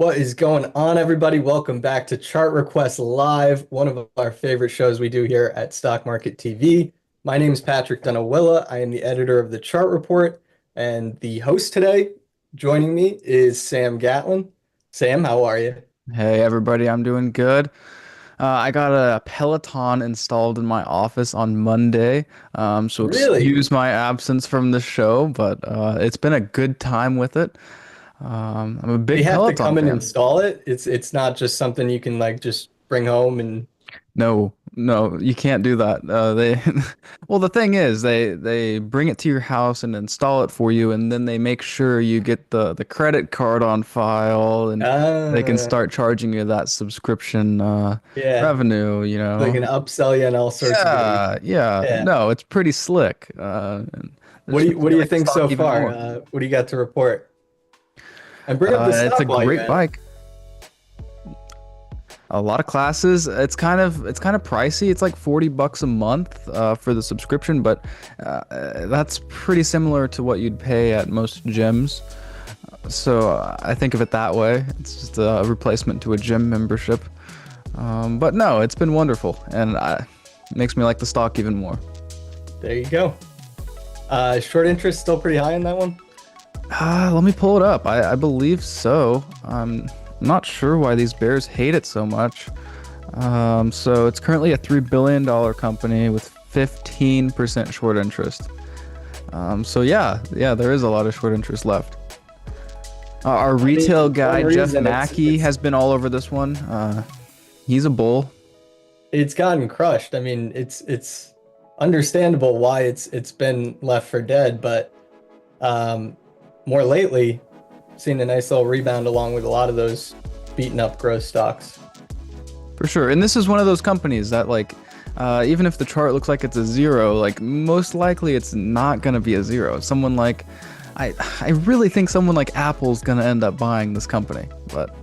What is going on, everybody? Welcome back to Chart Request Live, one of our favorite shows we do here at Stock Market TV. My name is Patrick Dunawilla. I am the editor of the Chart Report, and the host today, joining me, is Sam Gatlin. Sam, how are you? Hey everybody, I'm doing good. I got a Peloton installed in my office on Monday, so Really? excuse my absence from the show, but it's been a good time with it. I'm a They big have to Peloton come and fan. install it. It's not just something you can like just bring home and No, no, you can't do that. Well, the thing is, they bring it to your house and install it for you, and then they make sure you get the credit card on file, and they can uh start charging you that subscription yeah, revenue, they can upsell you on all sorts of goodies. Yeah, yeah. Yeah. No, it's pretty slick. And it What do just you makes what me do you like the think stock so even far? more. What do you got to report? And bring up the It's a stock while you're great at it. bike. A lot of classes. It's kind of pricey. It's like $40 a month for the subscription, but that's pretty similar to what you'd pay at most gyms. So I think of it that way. It's just a replacement to a gym membership. But no, it's been wonderful, and it makes me like the stock even more. There you go. Short interest still pretty high in that one. Let me pull it up. I believe so. I'm not sure why these bears hate it so much. So it's currently a $3 billion company with 15% short interest. So yeah, there is a lot of short interest left. Our I mean, retail one guy, Jeff reason it's Mackey, it's has been all over this one. He's a bull. it's gotten crushed. I mean, it's understandable why it's been left for dead, but um, more lately, seen a nice little rebound along with a lot of those beaten up growth stocks. For sure. And this is one of those companies that even if the chart looks like it's a zero, like most likely it's not gonna be a zero. Someone like I really think someone like Apple's gonna end up buying this company, but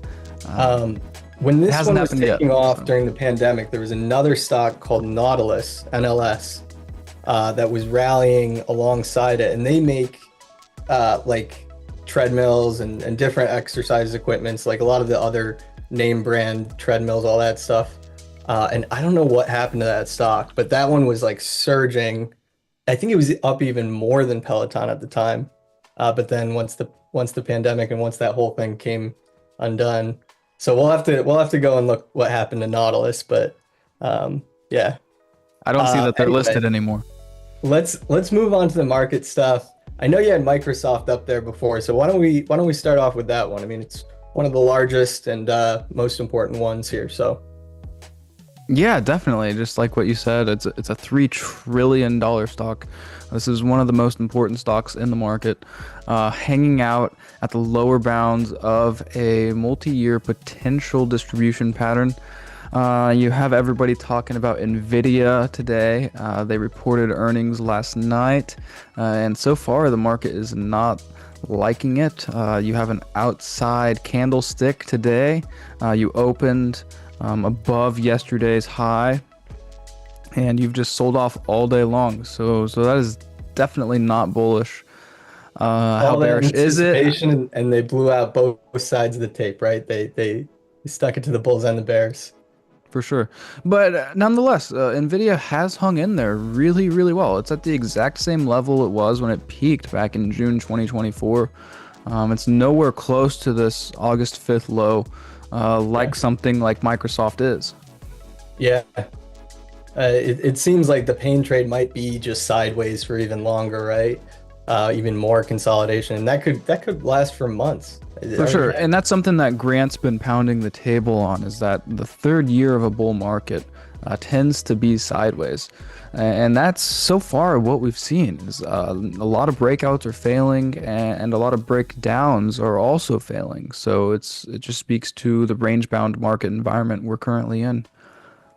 Um, when it this hasn't one was happened yet. taking off So during the pandemic, there was another stock called Nautilus, NLS, that was rallying alongside it, and they make like treadmills and different exercise equipments, like a lot of the other name brand treadmills, all that stuff. And I don't know what happened to that stock, but that one was like surging. I think it was up even more than Peloton at the time. But then once the pandemic and once that whole thing came undone, so we'll have to go and look what happened to Nautilus. But yeah. I don't see that they're Anyway, listed anymore. let's move on to the market stuff. I know you had Microsoft up there before, so why don't we start off with that one? I mean, it's one of the largest and most important ones here. So Yeah, definitely. Just like what you said, it's a $3 trillion stock. This is one of the most important stocks in the market, hanging out at the lower bounds of a multi-year potential distribution pattern. You have everybody talking about Nvidia today. They reported earnings last night, and so far the market is not liking it. You have an outside candlestick today. You opened above yesterday's high, and you've just sold off all day long. So that is definitely not bullish. How all that bearish is it? anticipation, and they blew out both sides of the tape, right? They stuck it to the Bulls and the Bears. For sure. But nonetheless, Nvidia has hung in there really, really well. It's at the exact same level it was when it peaked back in June 2024. It's nowhere close to this August 5th low, Yeah, like something like Microsoft is. yeah. It seems like the pain trade might be just sideways for even longer, right? Even more consolidation, and that could last for months. For I mean, sure. And that's something that Grant's been pounding the table on, is that the third year of a bull market tends to be sideways. And that's so far what we've seen is a lot of breakouts are failing, and a lot of breakdowns are also failing. So it just speaks to the range bound market environment we're currently in.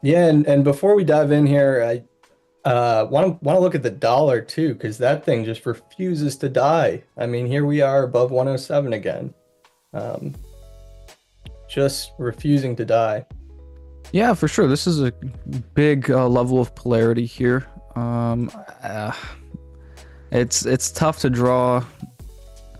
yeah. And before we dive in here, I want to look at the dollar too, because that thing just refuses to die. I mean, here we are above 107 again, um, just refusing to die. Yeah, for sure. This is a big level of polarity here. Um, uh, it's tough to draw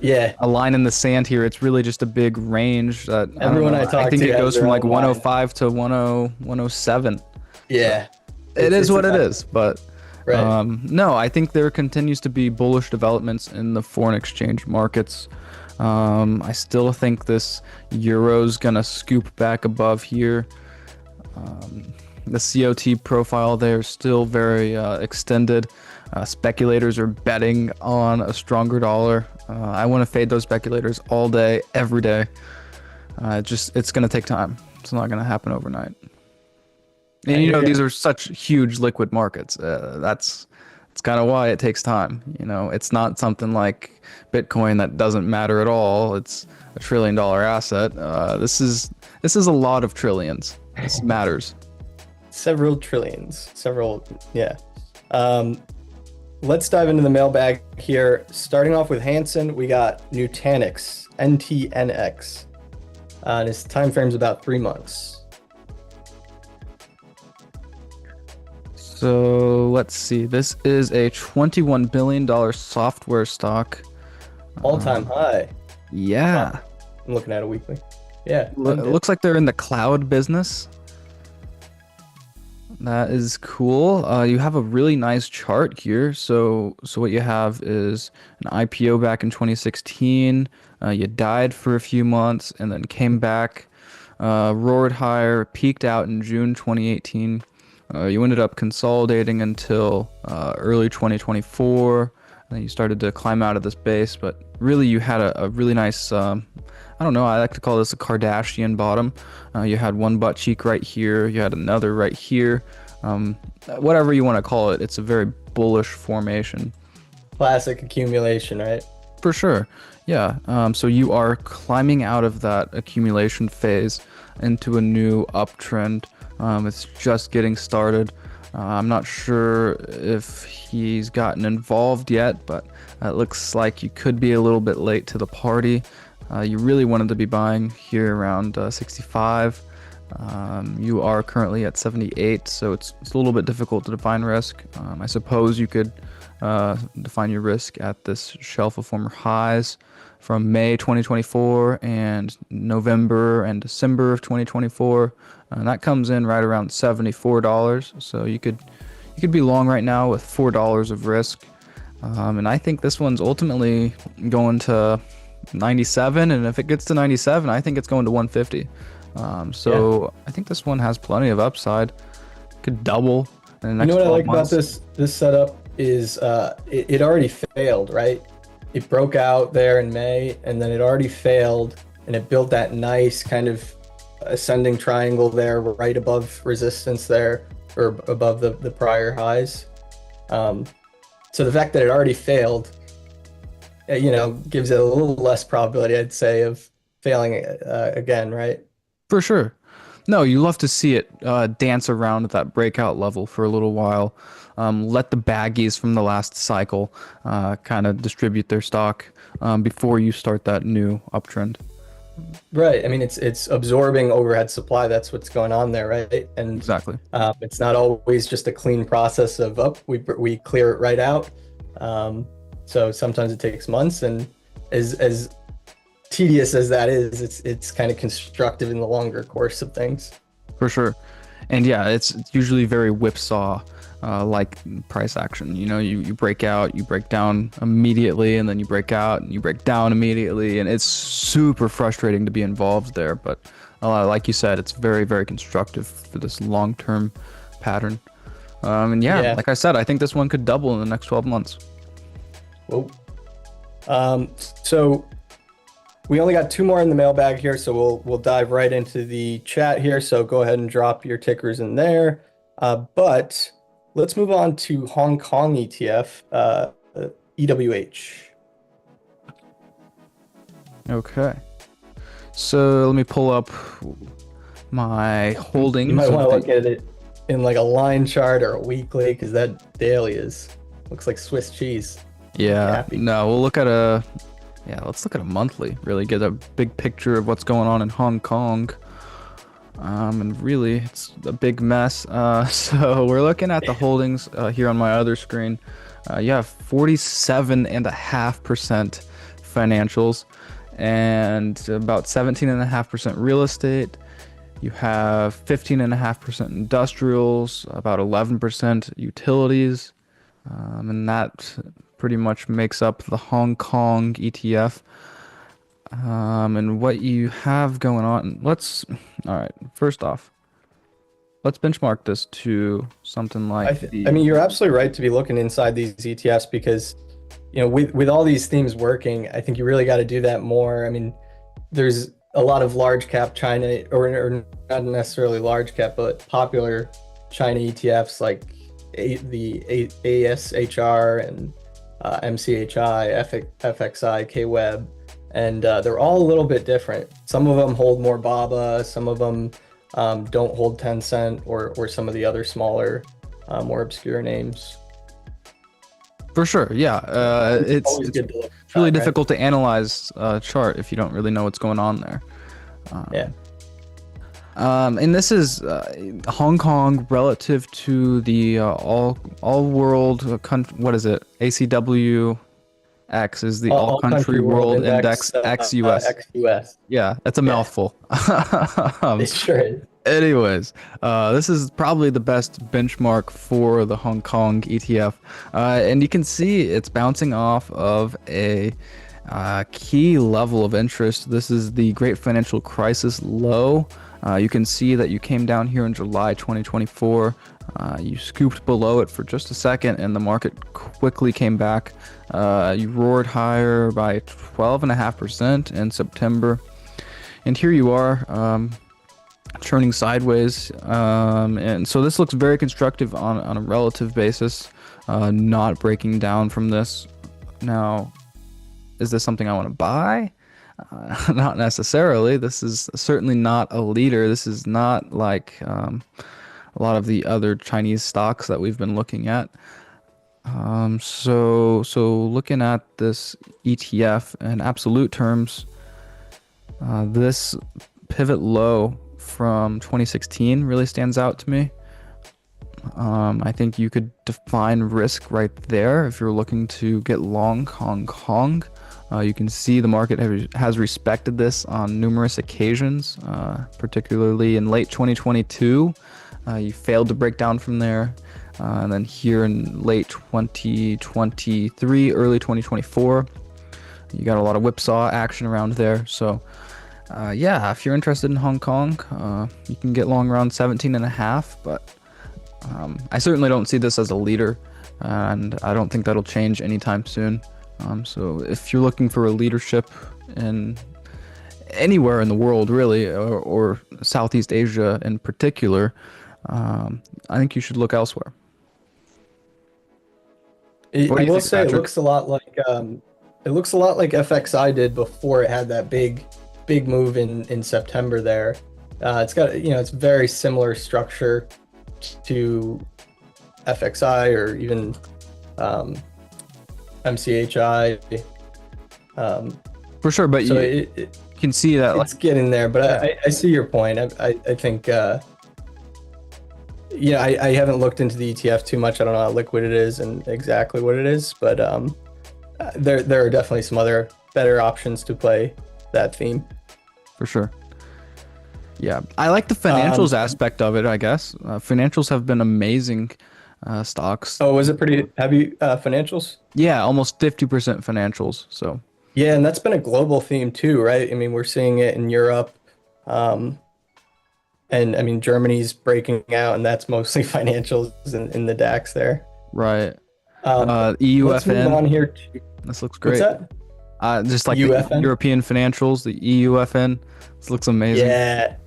Yeah, a line in the sand here. It's really just a big range that I don't everyone know. I I talk think to it has goes their from own like line. 105 to 10 107. So Yeah, it is it's what it about is. But right. no, I think there continues to be bullish developments in the foreign exchange markets. I still think this euro's gonna scoop back above here. The COT profile there is still very extended. Speculators are betting on a stronger dollar. I want to fade those speculators all day, every day. It's going to take time. It's not going to happen overnight. I And hear you. these are such huge liquid markets. That's kind of why it takes time. It's not something like Bitcoin that doesn't matter at all. It's $1 trillion asset. This is a lot of trillions. This matters. Several trillions, several, yeah. Um, let's dive into the mailbag here. Starting off with Hanson, we got Nutanix, NTNX. And his time frame's about 3 months. So let's see. This is a $21 billion software stock. All-time high. Wow. Yeah. I'm looking at a weekly. Yeah, It looks like they're in the cloud business. That is cool. You have a really nice chart here. So what you have is an IPO back in 2016. You died for a few months and then came back, roared higher, peaked out in June 2018. You ended up consolidating until early 2024. And then you started to climb out of this base, but really you had a really nice, I don't know, I like to call this a Kardashian bottom. You had one butt cheek right here, you had another right here. Whatever you want to call it, it's a very bullish formation. classic accumulation, right? For sure. Yeah. So you are climbing out of that accumulation phase into a new uptrend. It's just getting started. I'm not sure if he's gotten involved yet, but it looks like you could be a little bit late to the party. You really wanted to be buying here around 65. You are currently at 78, so it's a little bit difficult to define risk. I suppose you could define your risk at this shelf of former highs from May 2024 and November and December of 2024. And that comes in right around $74. So you could be long right now with $4 of risk. And I think this one's ultimately going to 97, and if it gets to 97, I think it's going to 150. So I think this one has plenty of upside. Could double in the next 12 months. You know what I like about this setup is it already failed, right? It broke out there in May, and then it already failed, and it built that nice kind of ascending triangle there, right above resistance there, or above the prior highs. So the fact that it already failed, gives it a little less probability, I'd say, of failing again, right? For sure. No, you love to see it dance around at that breakout level for a little while. Let the baggies from the last cycle kind of distribute their stock before you start that new uptrend. Right. I mean, it's absorbing overhead supply. That's what's going on there, right? And Exactly. it's not always just a clean process of we clear it right out. So sometimes it takes months, and as tedious as that is, it's kind of constructive in the longer course of things. For sure. And yeah, it's usually very whipsaw like price action. You break out, you break down immediately, and then you break out and you break down immediately, and it's super frustrating to be involved there. But like you said, it's very, very constructive for this long-term pattern. And yeah, like I said, I think this one could double in the next 12 months. Whoa. So we only got two more in the mailbag here, so we'll dive right into the chat here. So go ahead and drop your tickers in there. But let's move on to Hong Kong ETF, EWH. Okay. So let me pull up my holdings. You might want to look at it in like a line chart or a weekly, because that daily looks like Swiss cheese. Yeah. Happy. No, let's look at a monthly, really get a big picture of what's going on in Hong Kong. And really, it's a big mess. So we're looking at the holdings here on my other screen. You have 47.5% financials, and about 17.5% real estate. You have 15.5% industrials, about 11% utilities, and that pretty much makes up the Hong Kong ETF. And what you have going on, all right, first off, let's benchmark this to something like I mean, you're absolutely right to be looking inside these ETFs because, with all these themes working, I think you really got to do that more. I mean, there's a lot of large cap China, or not necessarily large cap, but popular China ETFs like the ASHR and MCHI, FXI, KWEB, and they're all a little bit different. Some of them hold more BABA, some of them don't hold Tencent or some of the other smaller, more obscure names. For sure, yeah. It's really right? difficult to analyze a chart if you don't really know what's going on there. Yeah. And this is Hong Kong relative to the all world country. What is it? ACWX is the all country world index ex-US. Ex-US. Yeah, that's a mouthful. It sure is. Anyways, this is probably the best benchmark for the Hong Kong ETF. And you can see it's bouncing off of a key level of interest. This is the Great Financial Crisis low. You can see that you came down here in July 2024. You scooped below it for just a second, and the market quickly came back. You roared higher by 12.5% in September. And here you are, churning sideways. And so this looks very constructive on a relative basis, not breaking down from this. Now, is this something I want to buy? Not necessarily. This is certainly not a leader. This is not like a lot of the other Chinese stocks that we've been looking at. So looking at this ETF in absolute terms, this pivot low from 2016 really stands out to me. I think you could define risk right there if you're looking to get long Hong Kong. You can see the market has respected this on numerous occasions, particularly in late 2022. You failed to break down from there. And then here in late 2023, early 2024, you got a lot of whipsaw action around there. So yeah, if you're interested in Hong Kong, you can get long around 17.5, but I certainly don't see this as a leader, and I don't think that'll change anytime soon. So if you're looking for a leadership in anywhere in the world, really, or Southeast Asia in particular, I think you should look elsewhere. I will say, Patrick? It looks a lot like FXI did before it had that big move in September there. It's got, it's very similar structure to FXI or even MCHI. For sure, but so you can see that it's getting there. But I see your point. I think I haven't looked into the ETF too much. I don't know how liquid it is and exactly what it is, but there are definitely some other better options to play that theme. For sure. Yeah, I like the financials aspect of it, I guess. Financials have been amazing stocks. Oh, was it pretty heavy financials? Yeah, almost 50% financials. So yeah, and that's been a global theme too, right? I mean, we're seeing it in Europe. And I mean, Germany's breaking out, and that's mostly financials in the DAX there. Right. EUFN. Let's move on here. This looks great. What's that? Just like UFN? The European financials, the EUFN. This looks amazing. Yeah.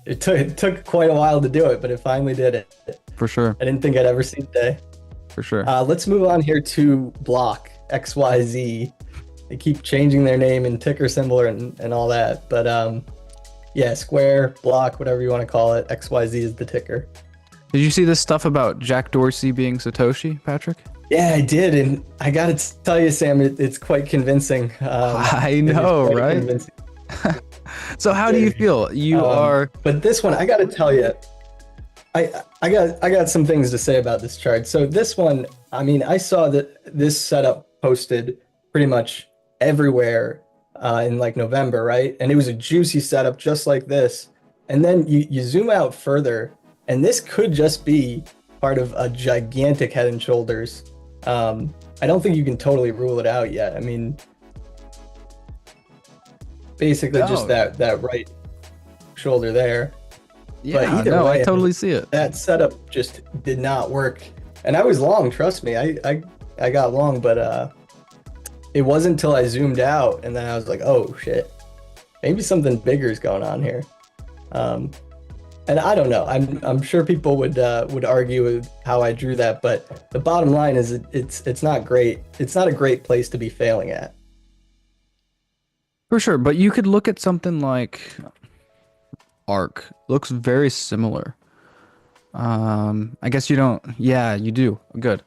It took quite a while to do it, but it finally did it. For sure. I didn't think I'd ever see the day. For sure. Let's move on here to Block, XYZ. They keep changing their name and ticker symbol and all that. But yeah, Square, Block, whatever you want to call it, XYZ is the ticker. Did you see this stuff about Jack Dorsey being Satoshi, Patrick? Yeah, I did. And I got to tell you, Sam, it's quite convincing. I know, right? Convincing. So how do you feel? You are... But this one, I got to tell you, I got some things to say about this chart. So this one, I mean, I saw that this setup posted pretty much everywhere in like November, right? And it was a juicy setup just like this. And then you zoom out further, and this could just be part of a gigantic Head and Shoulders. I don't think you can totally rule it out yet. I mean, basically just No. that right shoulder there. But Yeah, either no, way, I totally see it. that setup just did not work. And I was long, trust me. I got long, but it wasn't until I zoomed out and then I was like, oh shit, maybe something bigger is going on here. And I don't know. I'm sure people would argue with how I drew that, but the bottom line is it's not great. It's not a great place to be failing at. For sure, but you could look at something like Arc. Looks very similar. I guess you don't. Yeah, you do. Good.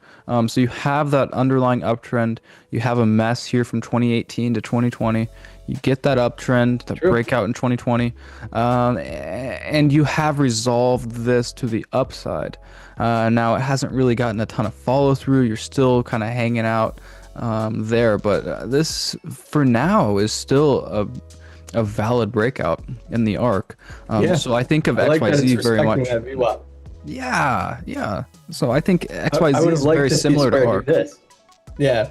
So you have that underlying uptrend. You have a mess here from 2018 to 2020. You get that uptrend, the True. breakout in 2020, and you have resolved this to the upside. Now it hasn't really gotten a ton of follow through. You're still kind of hanging out there, but this for now is still a valid breakout in the arc. Yeah. So I think of I like that it's XYZ very respecting much. that VWAP. Yeah, yeah. So I think I XYZ would is have liked very to see similar to Square do ARC. this. Yeah.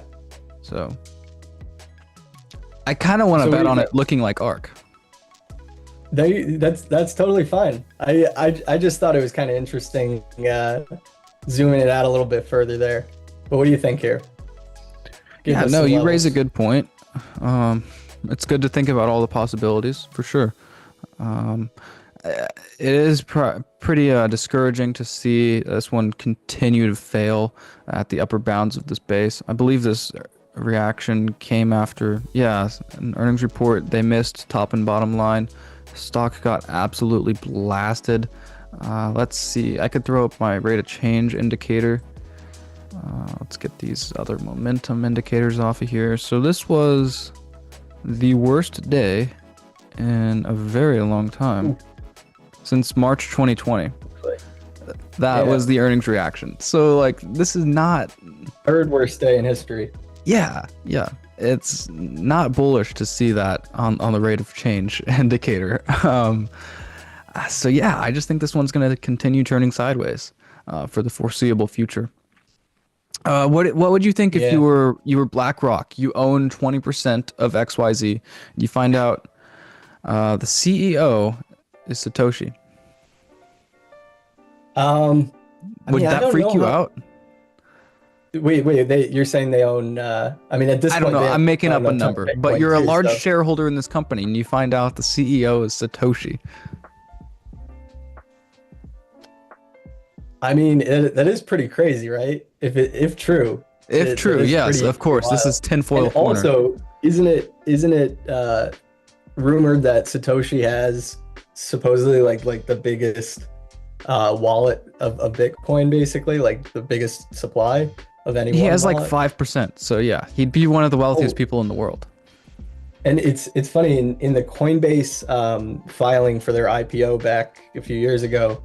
So I kind of want to So bet we- on it looking like ARC. That's totally fine. I just thought it was kind of interesting zooming it out a little bit further there. But what do you think here? Give Yeah, us no, some you raise a levels. good point. It's good to think about all the possibilities for sure. It is pretty discouraging to see this one continue to fail at the upper bounds of this base. I believe this reaction came after, yeah, an earnings report. They missed top and bottom line. Stock got absolutely blasted. Let's see. I could throw up my rate of change indicator. Let's get these other momentum indicators off of here. So this was the worst day in a very long time. Since March 2020. That Yeah. was the earnings reaction. So like this is not Third worst day in history. yeah. It's not bullish to see that on the rate of change indicator. So yeah, I just think this one's gonna continue turning sideways for the foreseeable future. What would you think if Yeah. you were BlackRock? You own 20% of XYZ. You find out the CEO is Satoshi. I Would mean, I that don't freak know you how- out? Wait, you're saying they own? I mean, at this I point, don't know. they I'm making own up a ton of number, but Bitcoin you're a too, large so- shareholder in this company, and you find out the CEO is Satoshi. I mean, that is pretty crazy, right? If true. If That true, is yes, pretty of course. This wild. is tinfoil And corner. also, isn't it rumored that Satoshi has supposedly like the biggest wallet of Bitcoin, basically, like the biggest supply of any He one has like wallet? 5%, so yeah, he'd be one of the wealthiest Oh. people in the world. And it's funny in the Coinbase filing for their IPO back a few years ago,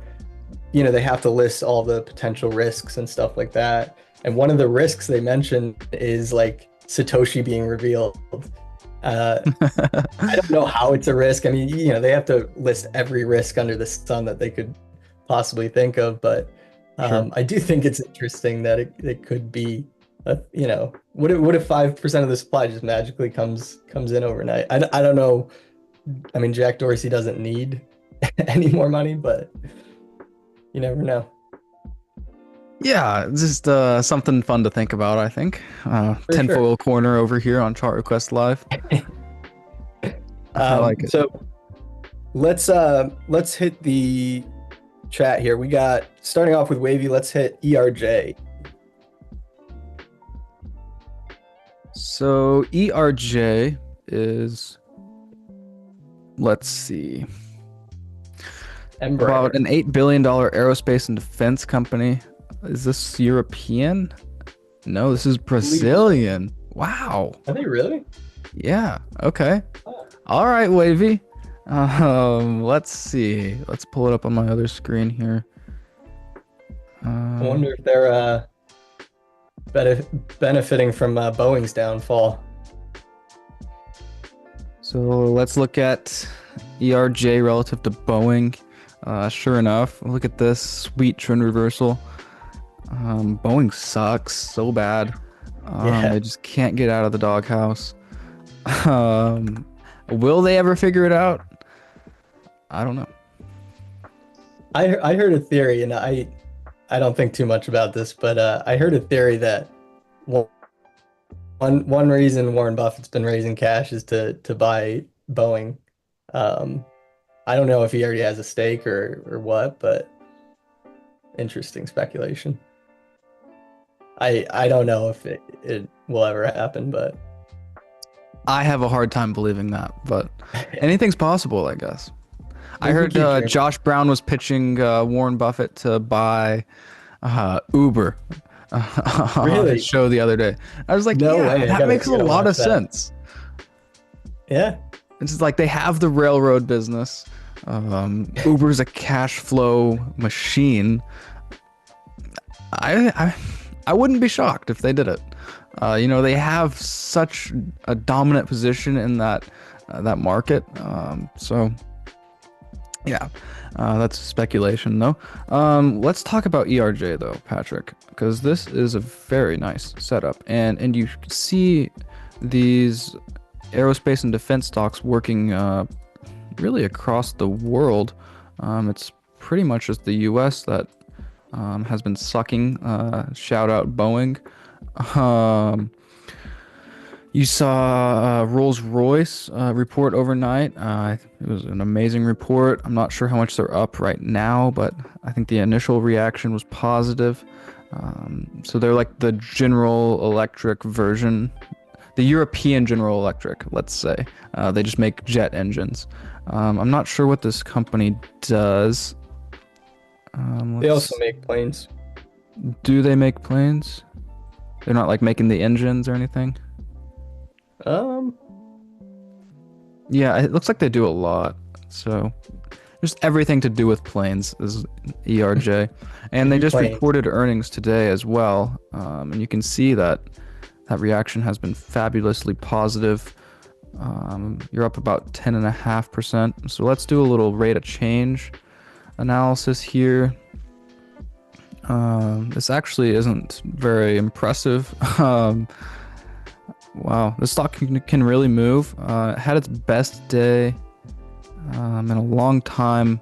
you know, they have to list all the potential risks and stuff like that. And one of the risks they mentioned is like Satoshi being revealed. I don't know how it's a risk. I mean, you know, they have to list every risk under the sun that they could possibly think of. But Sure. I do think it's interesting that it could be, you know, what if 5% of the supply just magically comes in overnight? I don't know. I mean, Jack Dorsey doesn't need any more money, but you never know. Yeah, it's just something fun to think about, I think. sure. Tinfoil corner over here on Chart Request Live. I like it. So let's hit the chat here. We got, starting off with Wavy, let's hit ERJ. So ERJ is, let's see, Embraer. about an $8 billion aerospace and defense company. Is this European? No, this is Brazilian. Wow. Are they really? Yeah. Okay. Oh. All right, Wavy. Let's see. Let's pull it up on my other screen here. I wonder if they're benefiting from Boeing's downfall. So let's look at ERJ relative to Boeing. Sure enough, look at this sweet trend reversal. Boeing sucks so bad. Yeah. They just can't get out of the doghouse. Um, will they ever figure it out? I don't know. I heard a theory, and I don't think too much about this, but I heard a theory that one one reason Warren Buffett's been raising cash is to buy Boeing. Um, I don't know if he already has a stake or what, but interesting speculation. I don't know if it will ever happen, but I have a hard time believing that, but anything's possible, I guess. I we heard keep dreaming. Josh Brown was pitching Warren Buffett to buy Uber on his Really? show the other day. I was like, No yeah, way. that makes a Gotta lot watch of that. sense. Yeah. It's just like they have the railroad business. Uber's a cash flow machine. I wouldn't be shocked if they did it. They have such a dominant position in that market. So yeah, that's speculation though. Let's talk about ERJ though, Patrick, because this is a very nice setup, and you see these aerospace and defense stocks working really across the world. It's pretty much just the U.S. that has been sucking. Shout out Boeing. Um, you saw Rolls-Royce report overnight. It was an amazing report. I'm not sure how much they're up right now, but I think the initial reaction was positive. So they're like the General Electric version, the European General Electric, let's say. They just make jet engines. I'm not sure what this company does. They also make planes. Do they make planes? They're not like making the engines or anything? Um, Yeah, it looks like they do a lot. So just everything to do with planes is ERJ. And they just Planes. reported earnings today as well. And you can see that reaction has been fabulously positive. You're up about 10.5%. So let's do a little rate of change analysis here. This actually isn't very impressive. Wow, this stock can really move. It had its best day in a long time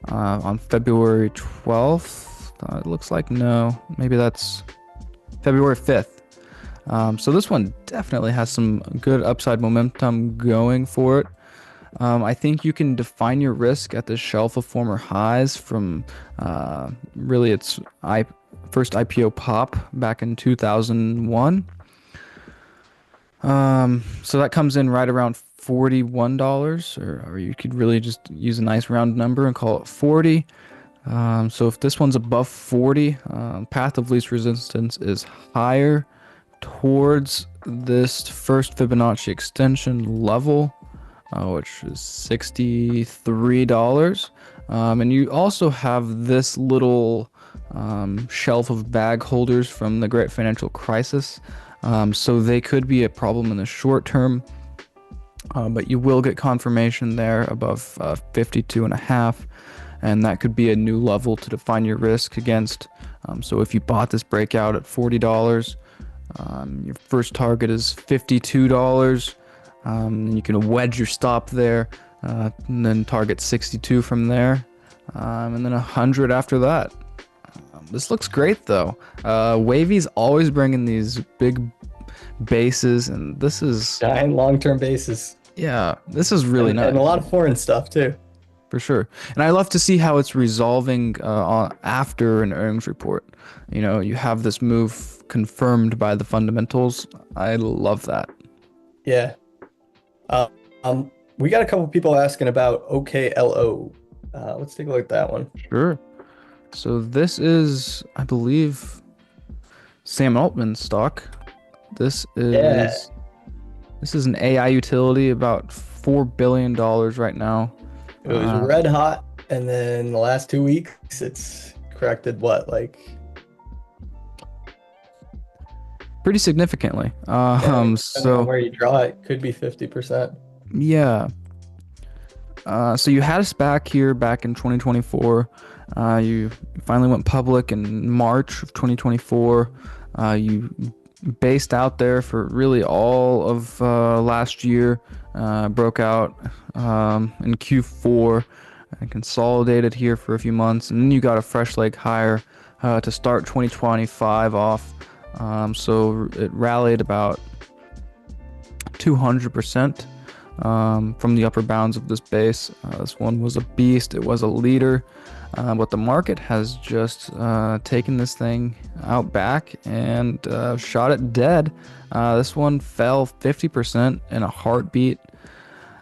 on February 12th. It looks like no, maybe that's February 5th. So this one definitely has some good upside momentum going for it. I think you can define your risk at the shelf of former highs from really its first IPO pop back in 2001. So that comes in right around $41, or you could really just use a nice round number and call it 40. So if this one's above 40, path of least resistance is higher towards this first Fibonacci extension level, which is $63. And you also have this little shelf of bag holders from the Great Financial Crisis. So they could be a problem in the short term, but you will get confirmation there above 52.5, and that could be a new level to define your risk against. So if you bought this breakout at $40, your first target is $52. You can wedge your stop there, and then target 62 from there, and then 100 after that. This looks great though. Wavy's always bringing these big bases, and this is giant long-term bases. Yeah, this is really nice. And a lot of foreign stuff too. For sure. And I love to see how it's resolving after an earnings report. You have this move confirmed by the fundamentals. I love that. Yeah. We got a couple people asking about OKLO. Let's take a look at that one. Sure. So this is, I believe, Sam Altman's stock. This is an AI utility, about $4 billion right now. It was red hot, and then the last 2 weeks it's corrected pretty significantly. depending on So where you draw it, could be 50%. Yeah. So you had a SPAC here back in 2024. You finally went public in March of 2024. You based out there for really all of last year. Broke out in Q4 and consolidated here for a few months, and then you got a fresh leg higher to start 2025 off. So it rallied about 200% from the upper bounds of this base. This one was a beast. It was a leader, but the market has just taken this thing out back and shot it dead. This one fell 50% in a heartbeat.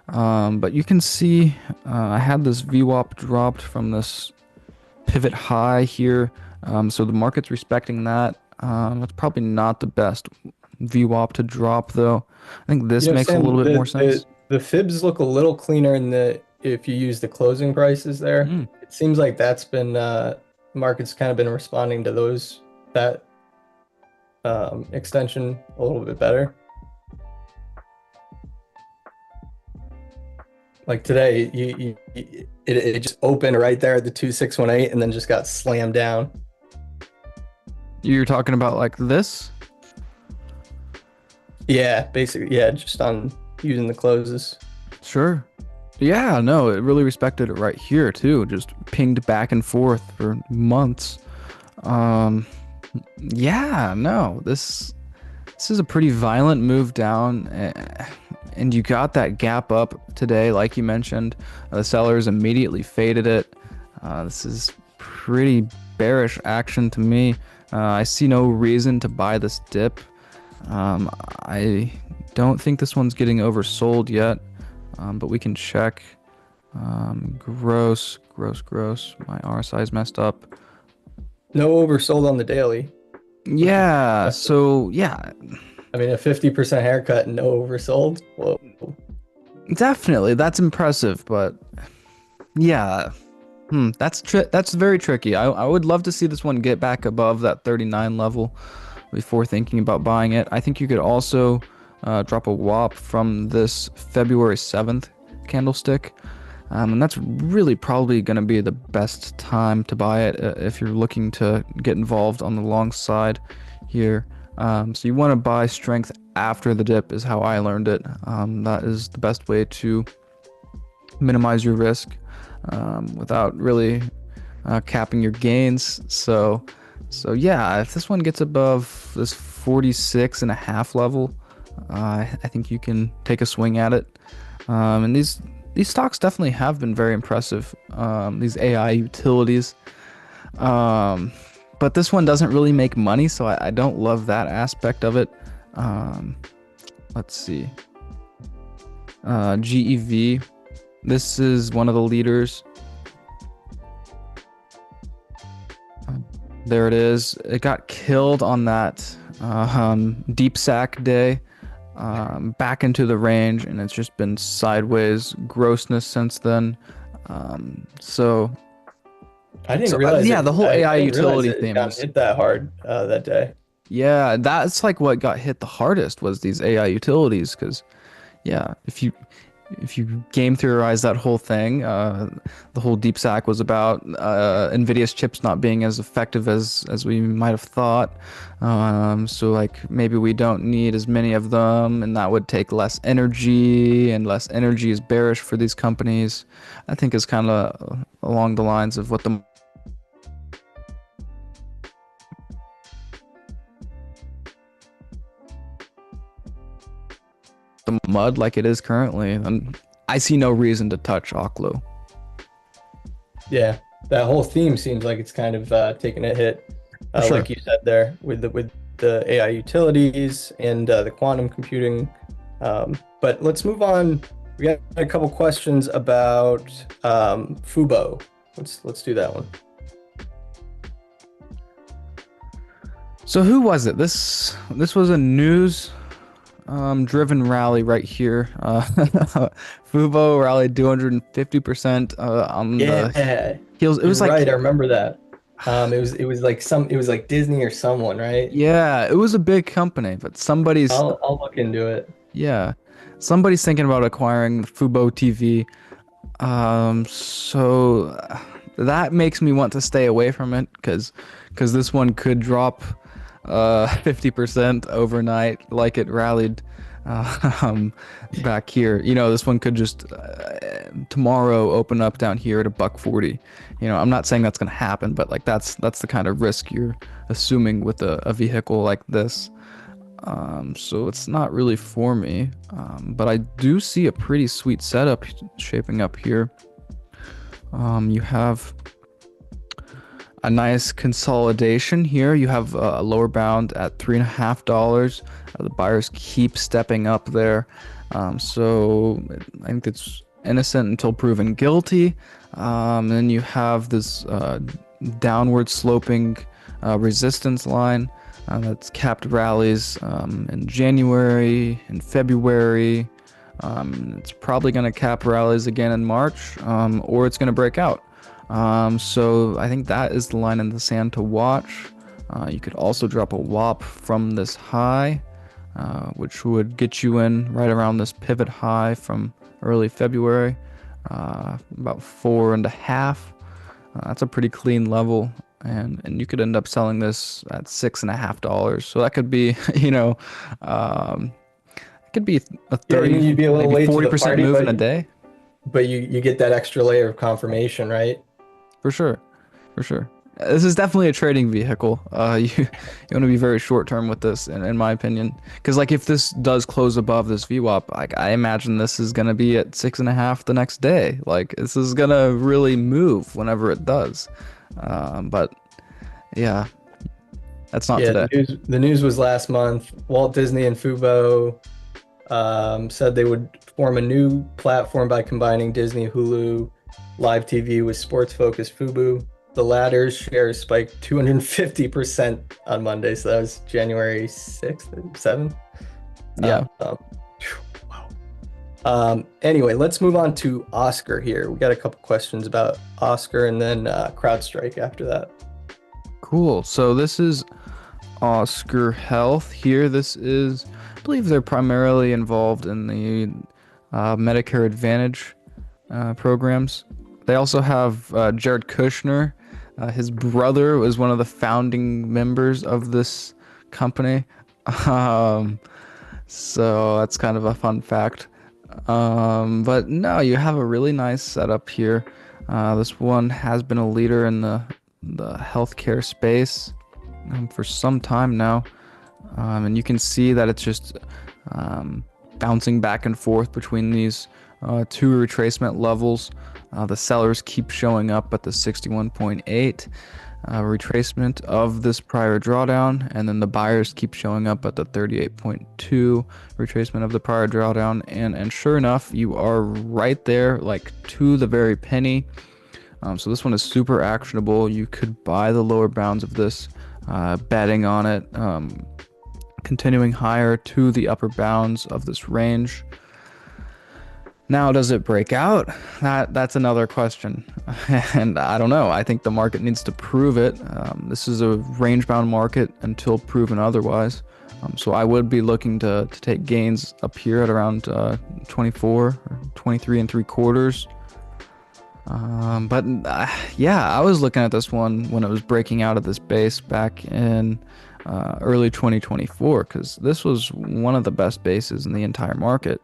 But you can see I had this VWAP dropped from this pivot high here. So the market's respecting that. That's probably not the best VWAP to drop though. I think this makes a Sam, little bit more sense. the fibs look a little cleaner in the if you use the closing prices there. Mm. It seems like that's been market's kind of been responding to that extension a little bit better. Like today, it just opened right there at the 2618 and then just got slammed down. You're talking about like this? Yeah, basically, yeah, just on using the closes. Sure. Yeah, no, it really respected it right here too. Just pinged back and forth for months. Yeah, no, this is a pretty violent move down, and you got that gap up today, like you mentioned. The sellers immediately faded it. This is pretty bearish action to me. I see no reason to buy this dip. I don't think this one's getting oversold yet, but we can check. Gross. My RSI is messed up. No oversold on the daily. Yeah, so yeah, I mean, a 50% haircut and no oversold. Whoa. definitely that's impressive, but yeah, that's very tricky. I would love to see this one get back above that 39 level before thinking about buying it. I think you could also drop a WAP from this February 7th candlestick. And that's really probably going to be the best time to buy it if you're looking to get involved on the long side here. So you want to buy strength after the dip is how I learned it. That is the best way to minimize your risk without really capping your gains. So yeah, if this one gets above this 46.5 level, I think you can take a swing at it. And these stocks definitely have been very impressive, these AI utilities. But this one doesn't really make money, so I don't love that aspect of it. Let's see. GEV. This is one of the leaders. There it is. It got killed on that deep sack day. Back into the range, and it's just been sideways grossness since then. So I didn't realize. Yeah, the whole AI utility it theme got hit that hard that day. Yeah, that's like what got hit the hardest was these AI utilities, because yeah, if you game theorize that whole thing, the whole deep sack was about Nvidia's chips not being as effective as we might have thought. So like maybe we don't need as many of them, and that would take less energy, and less energy is bearish for these companies. I think is kind of along the lines of what the mud like it is currently, and I see no reason to touch Oklo. Yeah, that whole theme seems like it's kind of taking a hit, Sure. like you said there, with the AI utilities and the quantum computing. But let's move on. We got a couple questions about Fubo. Let's do that one. So who was it? This was a news driven rally right here. Fubo rallied 250% on the heels. It was like right. I remember that. It was like Disney or someone, right? Yeah, it was a big company, but somebody's I'll look into it. Yeah. Somebody's thinking about acquiring FuboTV. So that makes me want to stay away from it because this one could drop 50% overnight like it rallied um, back here. You know, this one could just tomorrow open up down here at a buck 40. You know, I'm not saying that's going to happen, but like that's the kind of risk you're assuming with a vehicle like this. So it's not really for me. But I do see a pretty sweet setup shaping up here. You have a nice consolidation here. You have a lower bound at $3.50. The buyers keep stepping up there. So I think it's innocent until proven guilty. And then you have this downward sloping resistance line that's capped rallies in January and February. It's probably going to cap rallies again in March, or it's going to break out. So I think that is the line in the sand to watch. You could also drop a WAP from this high, which would get you in right around this pivot high from early February, about 4.5. That's a pretty clean level, and you could end up selling this at $6.50. So that could be, you know, it could be a 30, you'd be a little maybe late to the 40% party, move in a day. but you get that extra layer of confirmation, right? For sure, for sure. This is definitely a trading vehicle. You want to be very short term with this, in my opinion, because like if this does close above this VWAP, like I imagine this is gonna be at 6.5 the next day. Like this is gonna really move whenever it does. But yeah, that's not today. The news was last month. Walt Disney and Fubo said they would form a new platform by combining Disney, Hulu, live TV with sports-focused Fubo. The latter's shares spiked 250% on Monday, so that was January 6th or 7th. Yeah. Wow. Anyway, let's move on to Oscar here. We got a couple questions about Oscar and then CrowdStrike after that. Cool. So this is Oscar Health here. This is, I believe they're primarily involved in the Medicare Advantage programs. They also have Jared Kushner. His brother was one of the founding members of this company. So that's kind of a fun fact. But no, you have a really nice setup here. This one has been a leader in the healthcare space for some time now. And you can see that it's just bouncing back and forth between these two retracement levels. The sellers keep showing up at the 61.8 retracement of this prior drawdown, and then the buyers keep showing up at the 38.2 retracement of the prior drawdown, and sure enough, you are right there, like to the very penny. So this one is super actionable. You could buy the lower bounds of this, betting on it, continuing higher to the upper bounds of this range. Now, does it break out? That's another question, and I don't know. I think the market needs to prove it. This is a range-bound market until proven otherwise. So I would be looking to take gains up here at around 24 or 23.75. But yeah, I was looking at this one when it was breaking out of this base back in early 2024, because this was one of the best bases in the entire market.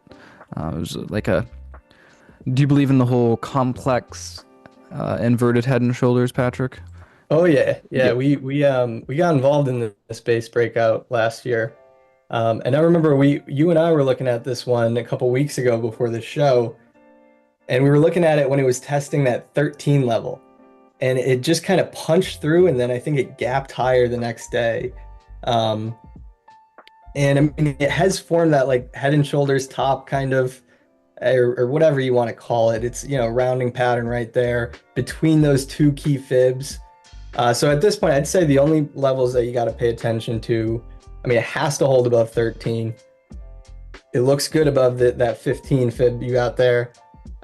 It was like do you believe in the whole complex inverted head and shoulders, Patrick? Oh yeah. We got involved in the space breakout last year. And I remember you and I were looking at this one a couple weeks ago before the show, and we were looking at it when it was testing that 13 level, and it just kind of punched through, and then I think it gapped higher the next day. And I mean, it has formed that like head and shoulders top kind of, or whatever you want to call it. It's, rounding pattern right there between those two key fibs. So at this point, I'd say the only levels that you got to pay attention to, I mean, it has to hold above 13. It looks good above that 15 fib you got there.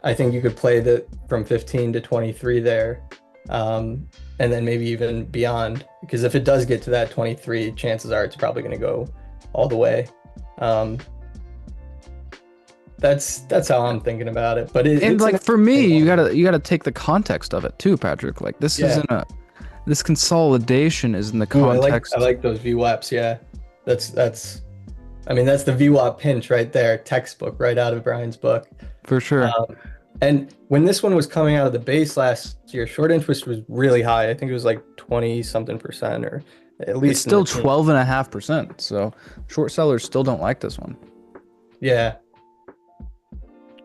I think you could play from 15 to 23 there. And then maybe even beyond, because if it does get to that 23, chances are it's probably going to go all the way. That's how I'm thinking about it. But And it's an like for me, interesting one. you gotta take the context of it too, Patrick. Like this Yeah. isn't a this consolidation is in the Ooh, I context like those VWAPs. Yeah. That's I mean, that's the VWAP pinch right there, textbook right out of Brian's book. for sure. Um, and when this one was coming out of the base last year, short interest was really high. I think it was like 20 something percent, or at It's least in the still teens. 12.5%. So short sellers still don't like this one. Yeah.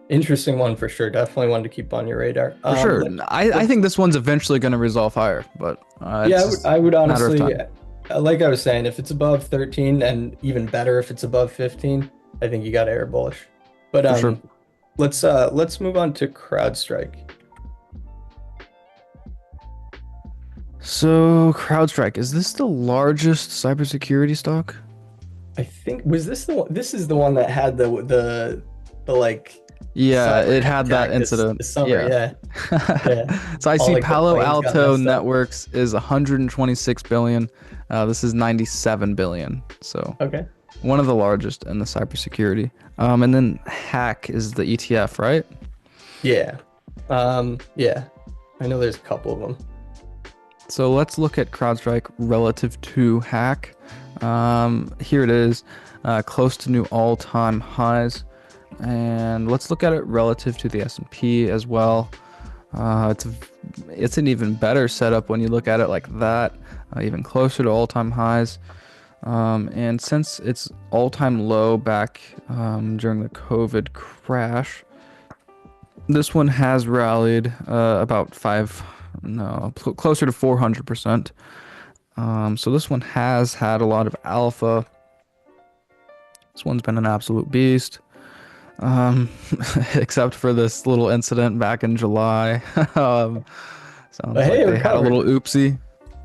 Interesting one for sure. Definitely one to keep on your radar. For sure. I Let's think this one's eventually going to resolve higher, but yeah, it's just I would a matter of honestly, time. like I was saying, if it's above 13 and even better if it's above 15, I think you got to air bullish. But For sure. let's move on to CrowdStrike. So CrowdStrike, is this the largest cybersecurity stock? I think was this the one? This is the one that had the like Yeah, cyber it had that attack incident. this summer. Yeah. Yeah, yeah. So I All see like the Palo planes got Alto messed up. Networks is 126 billion. This is 97 billion. So Okay. one of the largest in the cybersecurity. And then Hack is the ETF, right? Yeah. Yeah. I know there's a couple of them. So let's look at CrowdStrike relative to Hack. Here it is, close to new all-time highs. And let's look at it relative to the S&P as well. It's an even better setup when you look at it like that, even closer to all-time highs. And since it's all-time low back during the COVID crash, this one has rallied closer to 400%. So this one has had a lot of alpha. This one's been an absolute beast. Except for this little incident back in July. Sounds But hey, like it they had a recovered. little oopsie.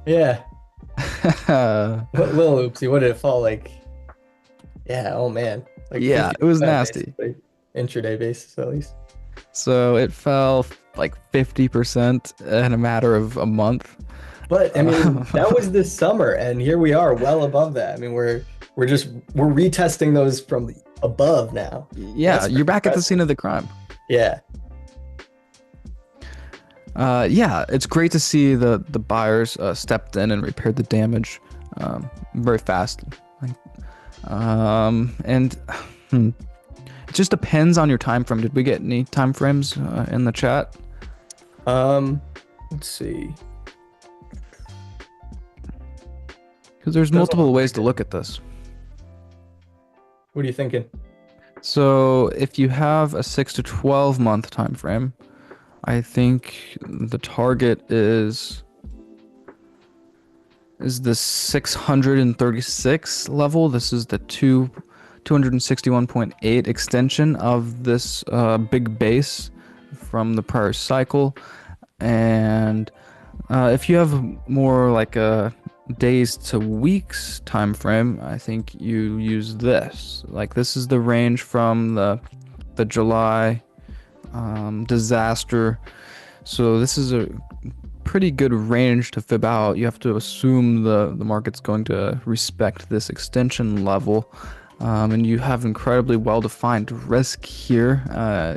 Yeah. What little oopsie? What did it fall like? Yeah. Oh man. Like Yeah, it was 50%, nasty. basically. Intraday basis at least. So it fell like 50% in a matter of a month. But I mean, that was this summer, and here we are, well above that. I mean, we're retesting those from above now. Yeah, That's you're back at the impressive. scene of the crime. Yeah. Yeah, it's great to see the buyers stepped in and repaired the damage very fast. And it just depends on your time frame. Did we get any time frames in the chat? Let's see. Because there's Doesn't multiple look ways like to it. look at this. What are you thinking? So if you have a 6 to 12 month time frame, I think the target is the 636 level. This is the 261.8 extension of this big base from the prior cycle. And if you have more like a days to weeks time frame, I think you use this. Like this is the range from the July disaster. So this is a pretty good range to fib out. You have to assume the market's going to respect this extension level. And you have incredibly well-defined risk here.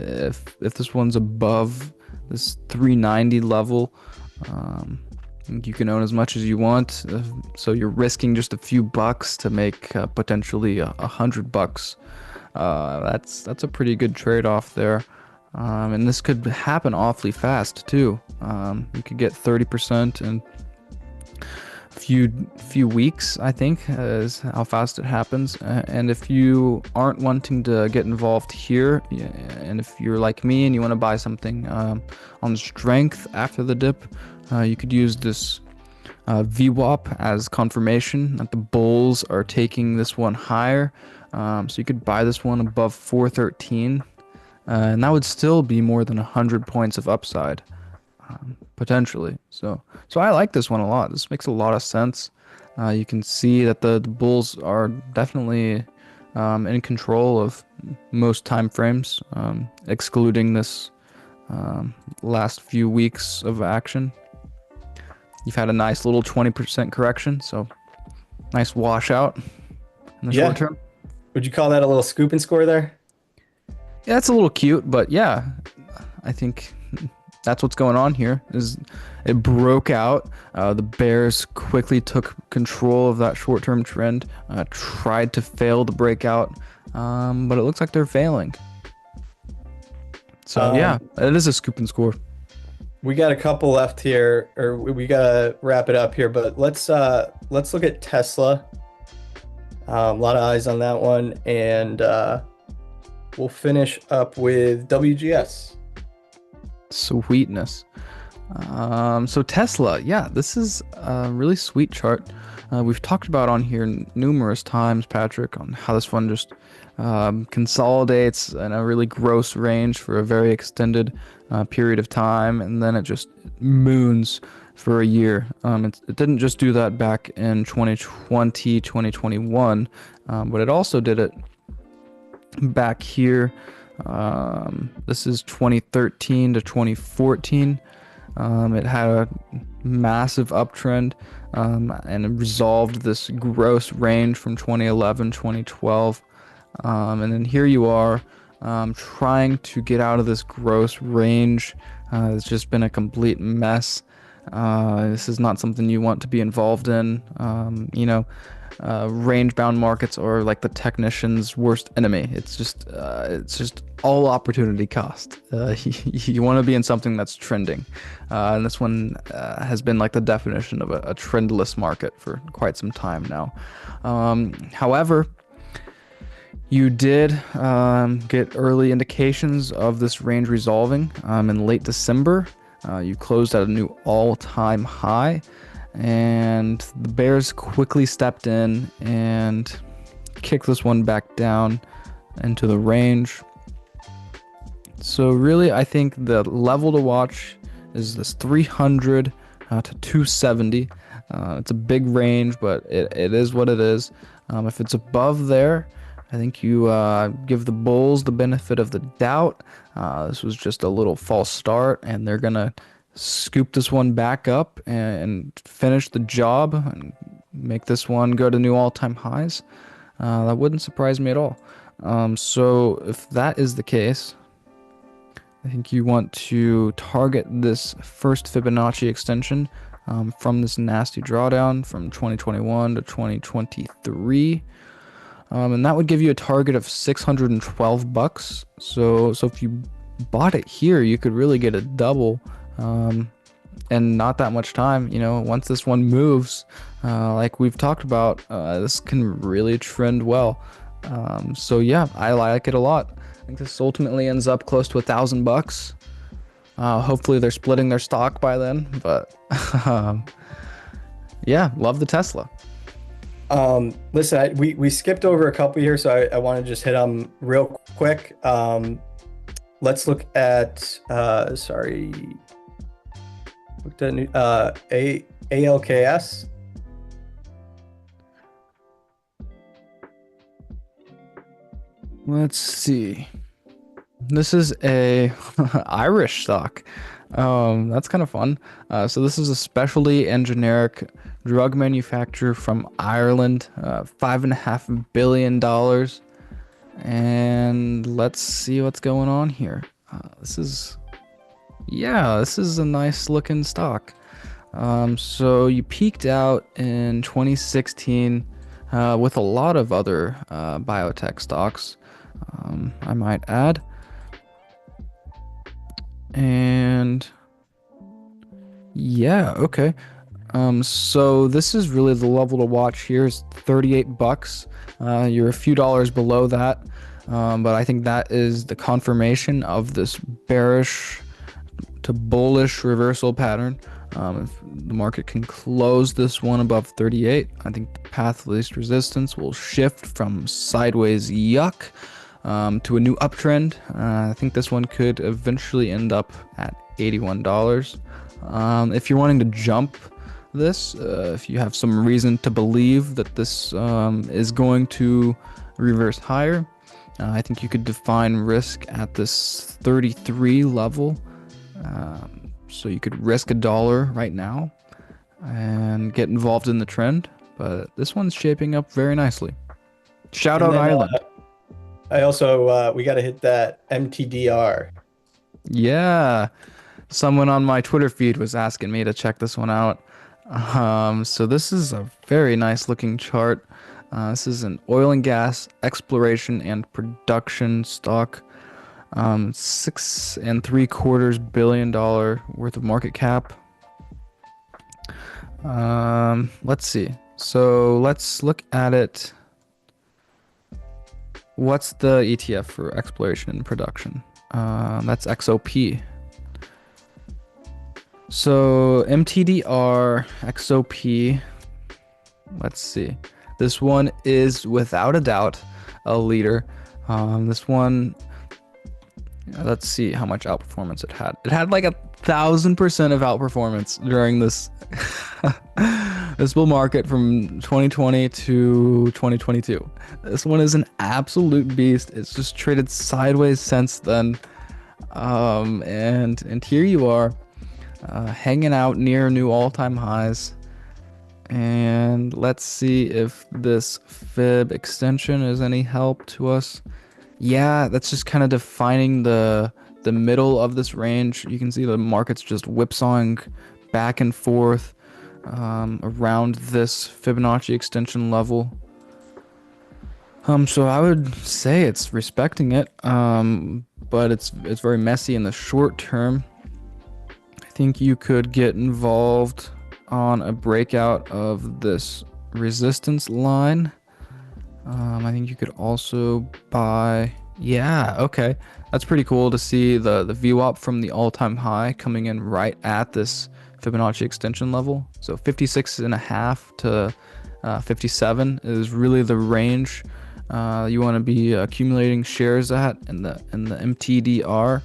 If this one's above this 390 level, you can own as much as you want. So you're risking just a few bucks to make potentially $100. That's a pretty good trade-off there. And this could happen awfully fast too. You could get 30% in few weeks, I think, is how fast it happens. And if you aren't wanting to get involved here, and if you're like me and you want to buy something on strength after the dip, you could use this VWAP as confirmation that the bulls are taking this one higher. So you could buy this one above 413. And that would still be more than 100 points of upside, potentially. So I like this one a lot. This makes a lot of sense. You can see that the bulls are definitely in control of most time frames, excluding this last few weeks of action. You've had a nice little 20% correction, so nice washout in the short term. Would you call that a little scoop and score there? Yeah, it's a little cute, but yeah, I think that's what's going on here. Is it broke out? The bears quickly took control of that short-term trend, tried to fail to break out, but it looks like they're failing. So yeah, Um, it is a scoop and score. we got a couple left here, or we gotta wrap it up here, but let's look at Tesla. A lot of eyes on that one, and we'll finish up with WGS. Sweetness. So Tesla, yeah, this is a really sweet chart. We've talked about on here numerous times, Patrick, on how this one just consolidates in a really gross range for a very extended period of time, and then it just moons for a year. It didn't just do that back in 2020, 2021, but it also did it back here. This is 2013 to 2014. It had a massive uptrend, and it resolved this gross range from 2011, 2012. And then here you are, trying to get out of this gross range. It's just been a complete mess. This is not something you want to be involved in. Range-bound markets are like the technician's worst enemy. It's just all opportunity cost. You want to be in something that's trending, and this one has been like the definition of a trendless market for quite some time now. However, you did get early indications of this range resolving in late December. You closed at a new all-time high, and the bears quickly stepped in and kicked this one back down into the range. So really, I think the level to watch is this 300 to 270. It's a big range, but it is what it is. If it's above there, I think you give the bulls the benefit of the doubt. This was just a little false start, and they're gonna scoop this one back up and finish the job and make this one go to new all-time highs. That wouldn't surprise me at all. So if that is the case, I think you want to target this first Fibonacci extension from this nasty drawdown from 2021 to 2023. And that would give you a target of $612. So if you bought it here, you could really get a double, and not that much time. Once this one moves, like we've talked about, this can really trend well. So yeah, I like it a lot. I think this ultimately ends up close to $1,000. Hopefully they're splitting their stock by then, but yeah, love the Tesla. Listen, we skipped over a couple here, so I want to just hit them real quick. Let's look at ALKS. Let's see. This is a Irish stock. That's kind of fun. So this is a specialty and generic drug manufacturer from Ireland. $5.5 billion. And let's see what's going on here. This is a nice looking stock. So you peaked out in 2016 with a lot of other biotech stocks, I might add. And yeah, okay. So this is really the level to watch here is $38. You're a few dollars below that, but I think that is the confirmation of this bearish to bullish reversal pattern. If the market can close this one above 38, I think the path of least resistance will shift from sideways yuck to a new uptrend. I think this one could eventually end up at $81. If you're wanting to jump this, if you have some reason to believe that this is going to reverse higher, I think you could define risk at this 33 level. So you could risk $1 right now and get involved in the trend, but this one's shaping up very nicely. Shout out Ireland. I also we got to hit that MTDR. Yeah, someone on my Twitter feed was asking me to check this one out. So this is a very nice looking chart. This is an oil and gas exploration and production stock. 6.75 billion worth of market cap. Let's see. So let's look at it. What's the ETF for exploration and production? That's XOP. So MTDR, XOP. Let's see. This one is without a doubt a leader. This one, let's see how much outperformance it had. It had like 1,000% of outperformance during this this bull market from 2020 to 2022. This one is an absolute beast. It's just traded sideways since then. And here you are, hanging out near new all-time highs. And let's see if this fib extension is any help to us. Yeah, that's just kind of defining the middle of this range. You can see the market's just whipsawing back and forth around this Fibonacci extension level. So I would say it's respecting it, but it's very messy in the short term. I think you could get involved on a breakout of this resistance line. I think you could also buy. Yeah, okay. That's pretty cool to see the VWAP from the all-time high coming in right at this Fibonacci extension level. So 56.5 to 57 is really the range you want to be accumulating shares at in the MTDR.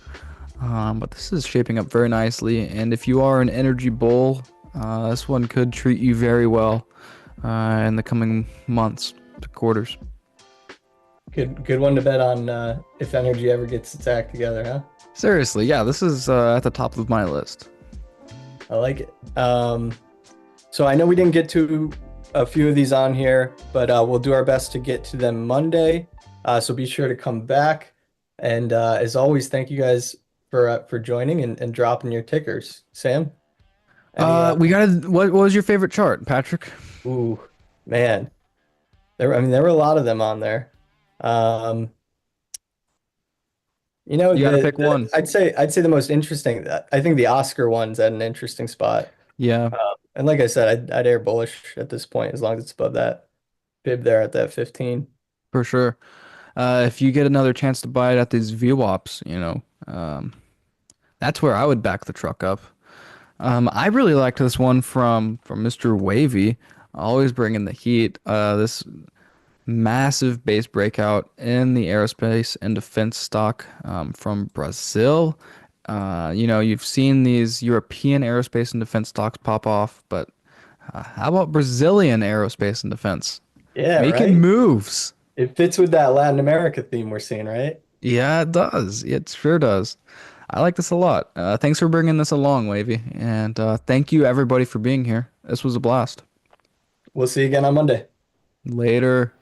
But this is shaping up very nicely, and if you are an energy bull, this one could treat you very well in the coming months to quarters. Good one to bet on if energy ever gets its act together, huh? Seriously, yeah, this is at the top of my list. I like it. So I know we didn't get to a few of these on here, but we'll do our best to get to them Monday. So be sure to come back. And as always, thank you guys for joining and dropping your tickers. Sam? Any, We gotta. What was your favorite chart, Patrick? ooh, man. There were a lot of them on there. Um, You gotta pick one. I'd say the most interesting. I think the Oscar one's at an interesting spot. Yeah, And like I said, I'd air bullish at this point as long as it's above that bib there at that 15. for sure. If you get another chance to buy it at these VWAPs, that's where I would back the truck up. I really liked this one from Mr. Wavy, always bringing the heat. This massive base breakout in the aerospace and defense stock from Brazil. You've seen these European aerospace and defense stocks pop off, but how about Brazilian aerospace and defense? Yeah, Making right. moves. It fits with that Latin America theme we're seeing, right? Yeah, it does. It sure does. I like this a lot. Thanks for bringing this along, Wavy. And thank you, everybody, for being here. This was a blast. We'll see you again on Monday. Later.